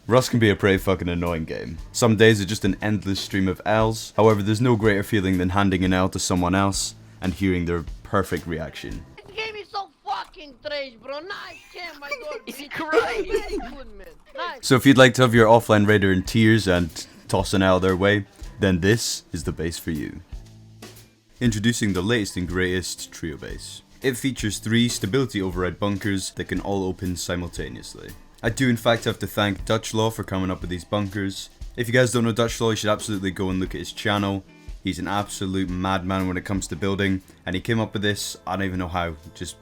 Rust can be a pretty fucking annoying game. Some days it's just an endless stream of L's, however there's no greater feeling than handing an L to someone else and hearing their perfect reaction. This game is so fucking trash, bro. Nice game, my god. Is he crying? Very good, man. Nice. So if you'd like to have your offline raider in tears and toss an L their way, then this is the base for you. Introducing the latest and greatest trio base. It features 3 stability override bunkers that can all open simultaneously. I do in fact have to thank Dutch Law for coming up with these bunkers. If you guys don't know Dutch Law, you should absolutely go and look at his channel. He's an absolute madman when it comes to building, and he came up with this, I don't even know how, just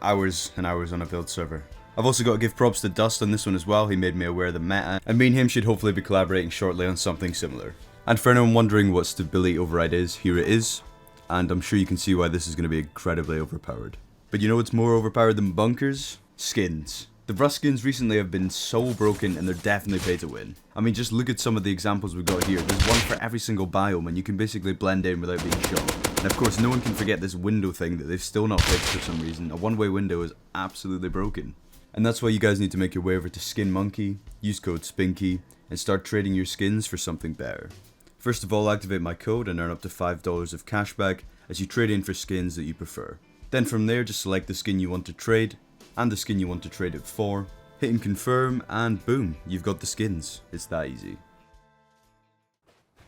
hours and hours on a build server. I've also got to give props to Dust on this one as well. He made me aware of the meta, and me and him should hopefully be collaborating shortly on something similar. And for anyone wondering what stability override is, here it is. And I'm sure you can see why this is going to be incredibly overpowered. But you know what's more overpowered than bunkers? Skins. The Rust skins recently have been so broken and they're definitely pay to win. I mean, just look at some of the examples we've got here. There's one for every single biome and you can basically blend in without being shot. And of course, no one can forget this window thing that they've still not fixed for some reason. A one-way window is absolutely broken. And that's why you guys need to make your way over to SkinMonkey, use code SPINKY, and start trading your skins for something better. First of all, activate my code and earn up to $5 of cashback as you trade in for skins that you prefer. Then from there, just select the skin you want to trade and the skin you want to trade it for, hitting confirm, and boom, you've got the skins. It's that easy.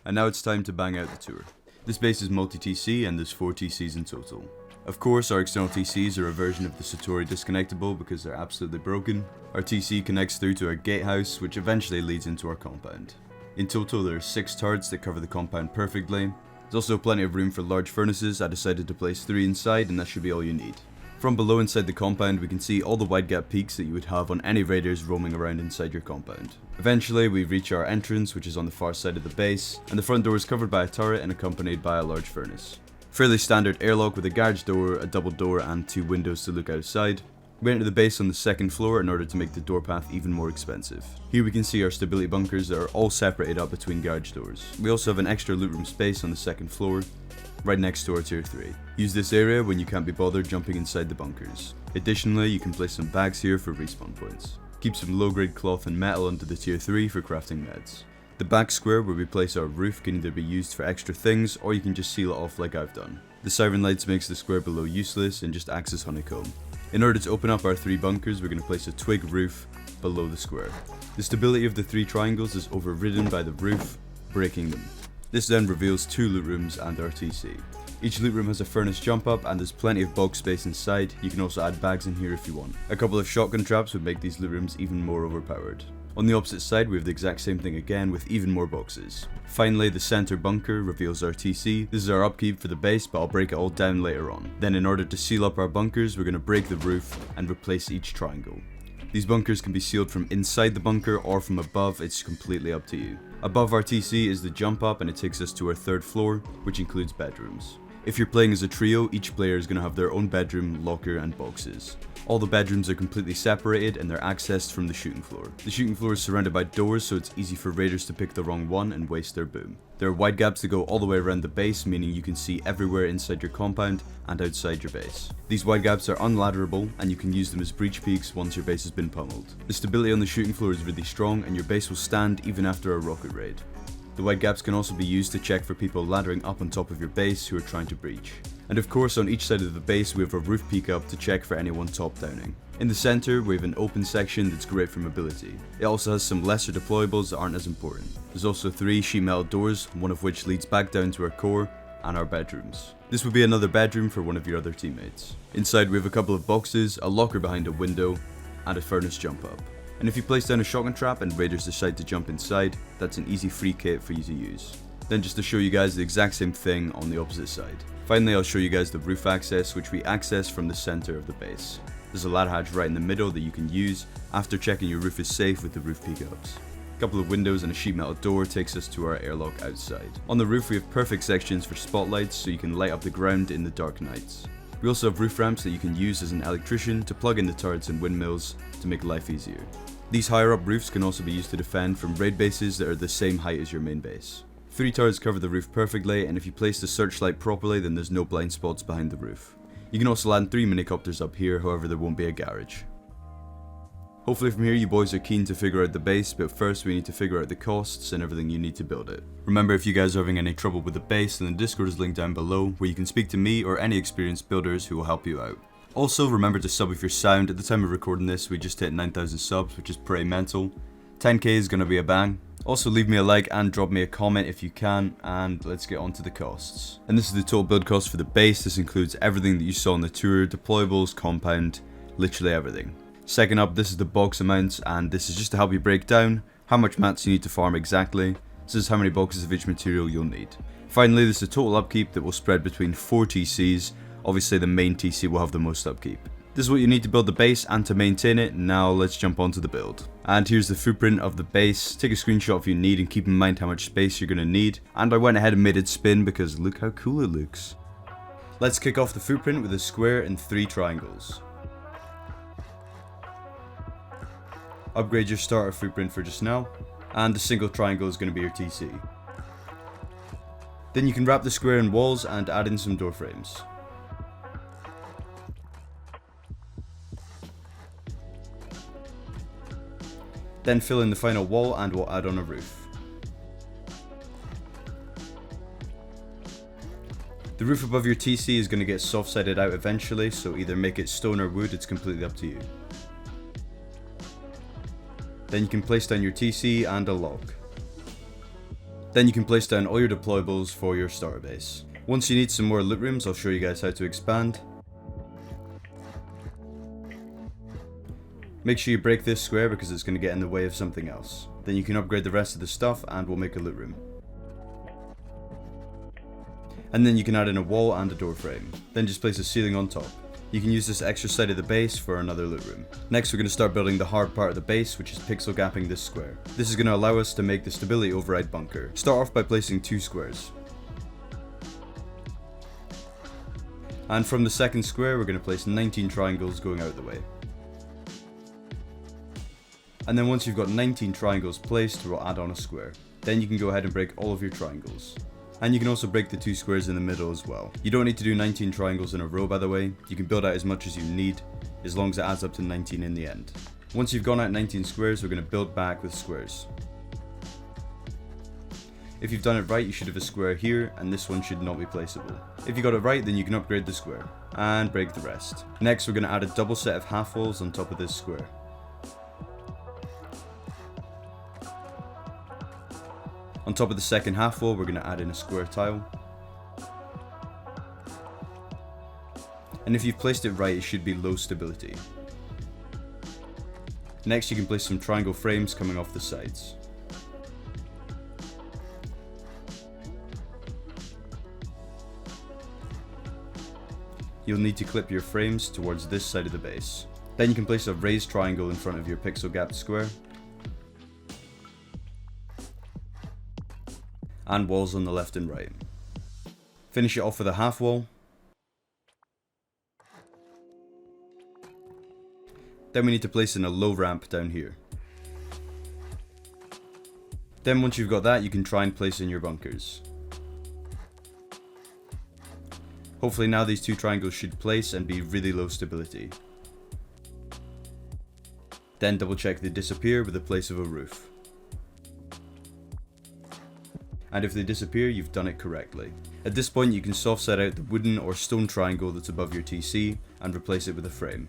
And now it's time to bang out the tour. This base is multi-TC and there's 4 TCs in total. Of course, our external TCs are a version of the Satori disconnectable because they're absolutely broken. Our TC connects through to our gatehouse, which eventually leads into our compound. In total, there are 6 turrets that cover the compound perfectly. There's also plenty of room for large furnaces. I decided to place 3 inside and that should be all you need. From below inside the compound, we can see all the wide gap peaks that you would have on any raiders roaming around inside your compound. Eventually, we reach our entrance, which is on the far side of the base, and the front door is covered by a turret and accompanied by a large furnace. Fairly standard airlock with a garage door, a double door, and 2 windows to look outside. We enter the base on the 2nd floor in order to make the door path even more expensive. Here we can see our stability bunkers that are all separated up between garage doors. We also have an extra loot room space on the 2nd floor, right next to our tier 3. Use this area when you can't be bothered jumping inside the bunkers. Additionally, you can place some bags here for respawn points. Keep some low grade cloth and metal under the tier 3 for crafting meds. The back square where we place our roof can either be used for extra things or you can just seal it off like I've done. The siren lights makes the square below useless and just acts as honeycomb. In order to open up our 3 bunkers, we're going to place a twig roof below the square. The stability of the 3 triangles is overridden by the roof, breaking them. This then reveals 2 loot rooms and our TC. Each loot room has a furnace jump up and there's plenty of box space inside. You can also add bags in here if you want. A couple of shotgun traps would make these loot rooms even more overpowered. On the opposite side, we have the exact same thing again with even more boxes. Finally, the center bunker reveals our TC. This is our upkeep for the base, but I'll break it all down later on. Then in order to seal up our bunkers, we're going to break the roof and replace each triangle. These bunkers can be sealed from inside the bunker or from above, it's completely up to you. Above our TC is the jump up and it takes us to our 3rd floor, which includes bedrooms. If you're playing as a trio, each player is going to have their own bedroom, locker, and boxes. All the bedrooms are completely separated and they're accessed from the shooting floor. The shooting floor is surrounded by doors, so it's easy for raiders to pick the wrong one and waste their boom. There are wide gaps that go all the way around the base, meaning you can see everywhere inside your compound and outside your base. These wide gaps are unladderable and you can use them as breach peaks once your base has been pummeled. The stability on the shooting floor is really strong and your base will stand even after a rocket raid. The wide gaps can also be used to check for people laddering up on top of your base who are trying to breach. And of course, on each side of the base we have a roof peak up to check for anyone top downing. In the center we have an open section that's great for mobility. It also has some lesser deployables that aren't as important. There's also 3 sheet metal doors, one of which leads back down to our core and our bedrooms. This would be another bedroom for one of your other teammates. Inside we have a couple of boxes, a locker behind a window, and a furnace jump up. And if you place down a shotgun trap and raiders decide to jump inside, that's an easy free kit for you to use. Then just to show you guys the exact same thing on the opposite side. Finally, I'll show you guys the roof access, which we access from the center of the base. There's a ladder hatch right in the middle that you can use after checking your roof is safe with the roof peak ups. A couple of windows and a sheet metal door takes us to our airlock outside. On the roof we have perfect sections for spotlights so you can light up the ground in the dark nights. We also have roof ramps that you can use as an electrician to plug in the turrets and windmills to make life easier. These higher up roofs can also be used to defend from raid bases that are the same height as your main base. 3 turrets cover the roof perfectly, and if you place the searchlight properly then there's no blind spots behind the roof. You can also land 3 minicopters up here, however there won't be a garage. Hopefully from here you boys are keen to figure out the base, but first we need to figure out the costs and everything you need to build it. Remember, if you guys are having any trouble with the base, then the Discord is linked down below where you can speak to me or any experienced builders who will help you out. Also remember to sub if you're sound. At the time of recording this we just hit 9,000 subs, which is pretty mental. 10k is gonna be a bang. Also leave me a like and drop me a comment if you can, and let's get on to the costs. And this is the total build cost for the base. This includes everything that you saw on the tour, deployables, compound, literally everything. Second up, this is the box amounts, and this is just to help you break down how much mats you need to farm exactly. This is how many boxes of each material you'll need. Finally, this is the total upkeep that will spread between 4 TCs. Obviously the main TC will have the most upkeep. This is what you need to build the base and to maintain it. Now let's jump onto the build. And here's the footprint of the base. Take a screenshot if you need and keep in mind how much space you're going to need. And I went ahead and made it spin because look how cool it looks. Let's kick off the footprint with a square and 3 triangles. Upgrade your starter footprint for just now, and the single triangle is going to be your TC. Then you can wrap the square in walls and add in some door frames. Then fill in the final wall and we'll add on a roof. The roof above your TC is going to get soft-sided out eventually, so either make it stone or wood, it's completely up to you. Then you can place down your TC and a log. Then you can place down all your deployables for your starter base. Once you need some more loot rooms, I'll show you guys how to expand. Make sure you break this square because it's going to get in the way of something else. Then you can upgrade the rest of the stuff and we'll make a loot room. And then you can add in a wall and a door frame. Then just place a ceiling on top. You can use this extra side of the base for another loot room. Next we're going to start building the hard part of the base, which is pixel gapping this square. This is going to allow us to make the stability override bunker. Start off by placing 2 squares. And from the second square we're going to place 19 triangles going out the way. And then once you've got 19 triangles placed, we'll add on a square. Then you can go ahead and break all of your triangles. And you can also break the 2 squares in the middle as well. You don't need to do 19 triangles in a row, by the way. You can build out as much as you need, as long as it adds up to 19 in the end. Once you've gone out 19 squares, we're going to build back with squares. If you've done it right, you should have a square here, and this one should not be placeable. If you got it right, then you can upgrade the square, and break the rest. Next, we're going to add a double set of half walls on top of this square. On top of the second half wall, we're going to add in a square tile. And if you've placed it right, it should be low stability. Next, you can place some triangle frames coming off the sides. You'll need to clip your frames towards this side of the base. Then you can place a raised triangle in front of your pixel gapped square. And walls on the left and right. Finish it off with a half wall. Then we need to place in a low ramp down here. Then once you've got that, you can try and place in your bunkers. Hopefully now these 2 triangles should place and be really low stability. Then double check they disappear with the place of a roof. And if they disappear, you've done it correctly. At this point you can soft set out the wooden or stone triangle that's above your TC and replace it with a frame.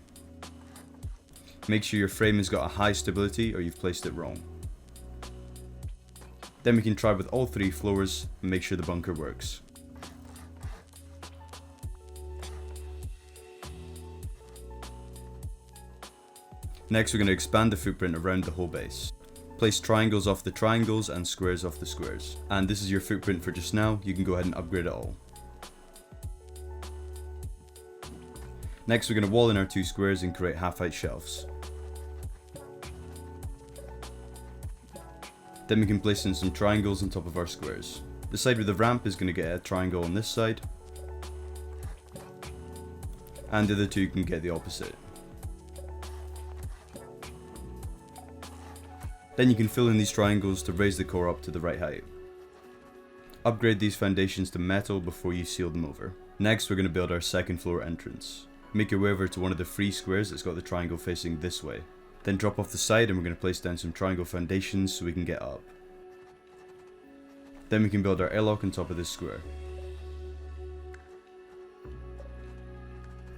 Make sure your frame has got a high stability or you've placed it wrong. Then we can try with all 3 floors and make sure the bunker works. Next we're going to expand the footprint around the whole base. Place triangles off the triangles and squares off the squares. And this is your footprint for just now. You can go ahead and upgrade it all. Next we're going to wall in our 2 squares and create half-height shelves. Then we can place in some triangles on top of our squares. The side with the ramp is going to get a triangle on this side. And the other 2 can get the opposite. Then you can fill in these triangles to raise the core up to the right height. Upgrade these foundations to metal before you seal them over. Next we're going to build our second floor entrance. Make your way over to one of the free squares that's got the triangle facing this way. Then drop off the side and we're going to place down some triangle foundations so we can get up. Then we can build our airlock on top of this square.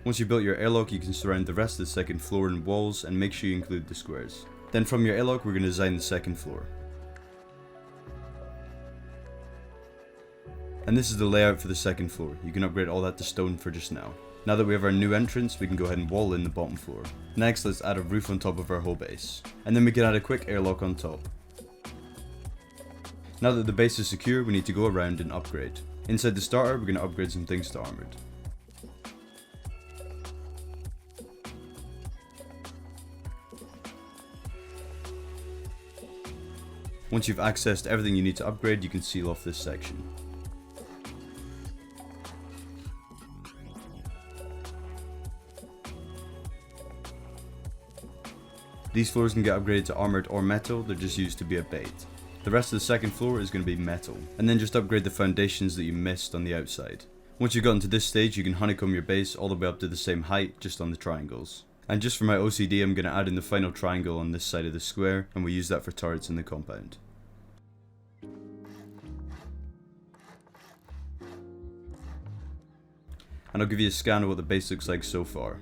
Once you've built your airlock, you can surround the rest of the second floor in walls and make sure you include the squares. Then from your airlock we're going to design the second floor. And this is the layout for the second floor. You can upgrade all that to stone for just now. Now that we have our new entrance, we can go ahead and wall in the bottom floor. Next, let's add a roof on top of our whole base. And then we can add a quick airlock on top. Now that the base is secure, we need to go around and upgrade. Inside the starter, we're going to upgrade some things to armored. Once you've accessed everything you need to upgrade, you can seal off this section. These floors can get upgraded to armored or metal, they're just used to be a bait. The rest of the second floor is going to be metal, and then just upgrade the foundations that you missed on the outside. Once you've gotten to this stage, you can honeycomb your base all the way up to the same height, just on the triangles. And just for my OCD, I'm going to add in the final triangle on this side of the square, and we use that for turrets in the compound. And I'll give you a scan of what the base looks like so far.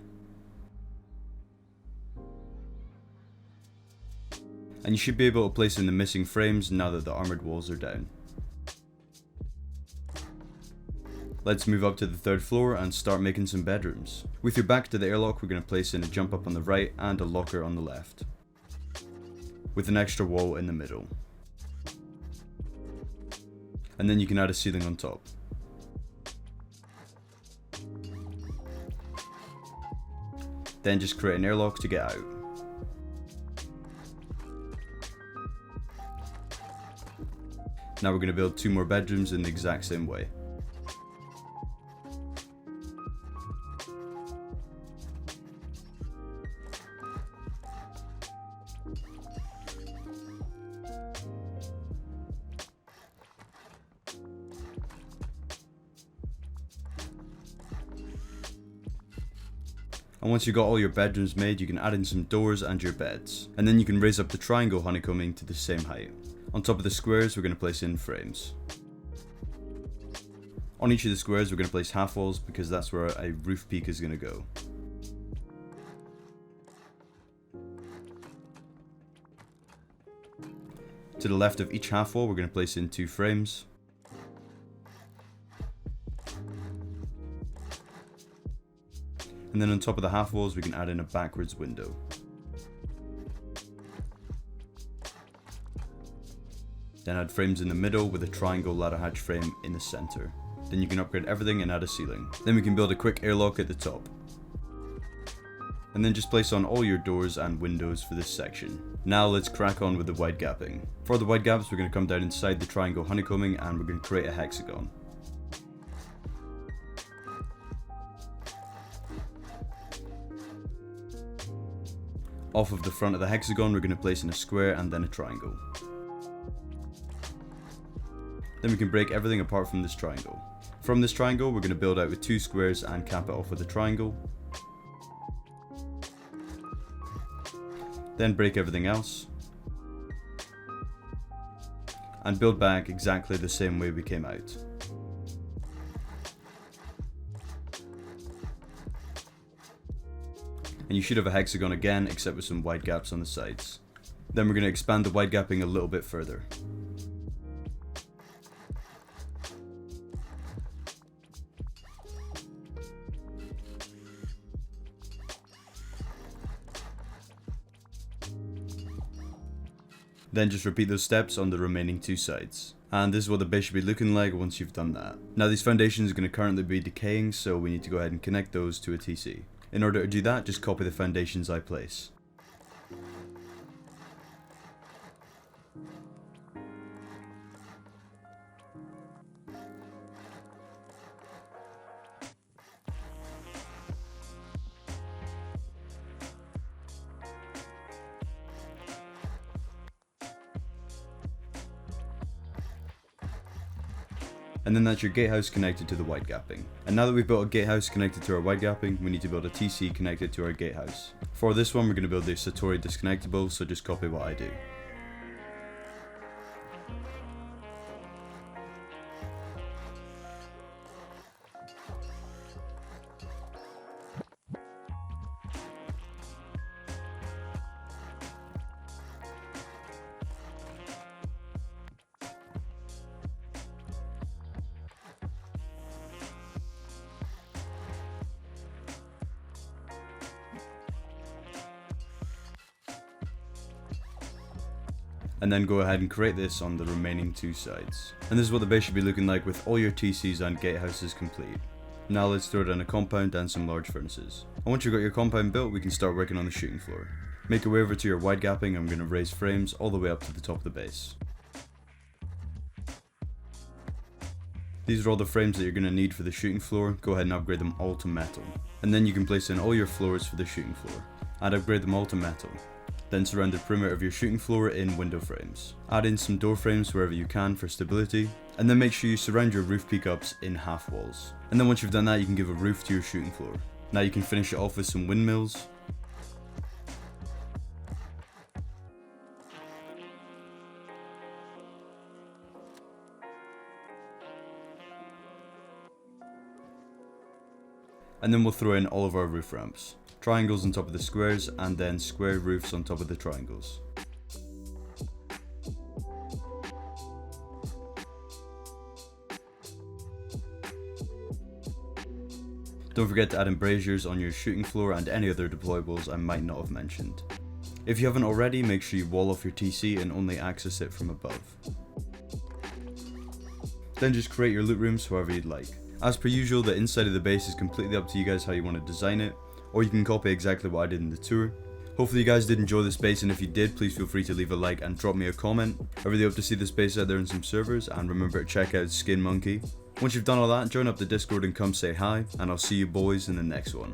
And you should be able to place in the missing frames now that the armored walls are down. Let's move up to the third floor and start making some bedrooms. With your back to the airlock, we're going to place in a jump up on the right and a locker on the left, with an extra wall in the middle. And then you can add a ceiling on top. Then just create an airlock to get out. Now we're going to build 2 more bedrooms in the exact same way. And once you've got all your bedrooms made, you can add in some doors and your beds. And then you can raise up the triangle honeycombing to the same height. On top of the squares, we're going to place in frames. On each of the squares, we're going to place half walls because that's where a roof peak is going to go. To the left of each half wall, we're going to place in 2 frames. And then on top of the half walls, we can add in a backwards window. Then add frames in the middle with a triangle ladder hatch frame in the center. Then you can upgrade everything and add a ceiling. Then we can build a quick airlock at the top. And then just place on all your doors and windows for this section. Now let's crack on with the wide gapping. For the wide gaps, we're going to come down inside the triangle honeycombing and we're going to create a hexagon. Off of the front of the hexagon, we're going to place in a square and then a triangle. Then we can break everything apart from this triangle. From this triangle, we're going to build out with 2 squares and cap it off with a triangle. Then break everything else. And build back exactly the same way we came out. And you should have a hexagon again, except with some wide gaps on the sides. Then we're going to expand the wide gapping a little bit further. Then just repeat those steps on the remaining 2 sides. And this is what the base should be looking like once you've done that. Now these foundations are going to currently be decaying, so we need to go ahead and connect those to a TC. In order to do that, just copy the foundations I place. And then that's your gatehouse connected to the wide gapping. And now that we've built a gatehouse connected to our wide gapping, we need to build a TC connected to our gatehouse. For this one, we're going to build the Satori disconnectable, so just copy what I do. And then go ahead and create this on the remaining two sides. And this is what the base should be looking like with all your TCs and gatehouses complete. Now let's throw down a compound and some large furnaces. And once you've got your compound built, we can start working on the shooting floor. Make your way over to your wide gapping, and I'm going to raise frames all the way up to the top of the base. These are all the frames that you're going to need for the shooting floor. Go ahead and upgrade them all to metal. And then you can place in all your floors for the shooting floor. And upgrade them all to metal. Then surround the perimeter of your shooting floor in window frames. Add in some door frames wherever you can for stability, and then make sure you surround your roof peak ups in half walls. And then once you've done that, you can give a roof to your shooting floor. Now you can finish it off with some windmills. And then we'll throw in all of our roof ramps. Triangles on top of the squares, and then square roofs on top of the triangles. Don't forget to add embrasures on your shooting floor and any other deployables I might not have mentioned. If you haven't already, make sure you wall off your TC and only access it from above. Then just create your loot rooms however you'd like. As per usual, the inside of the base is completely up to you guys how you want to design it, or you can copy exactly what I did in the tour. Hopefully you guys did enjoy this base, and if you did, please feel free to leave a like and drop me a comment. I really hope to see this base out there in some servers, and remember to check out SkinMonkey. Once you've done all that, join up the Discord and come say hi, and I'll see you boys in the next one.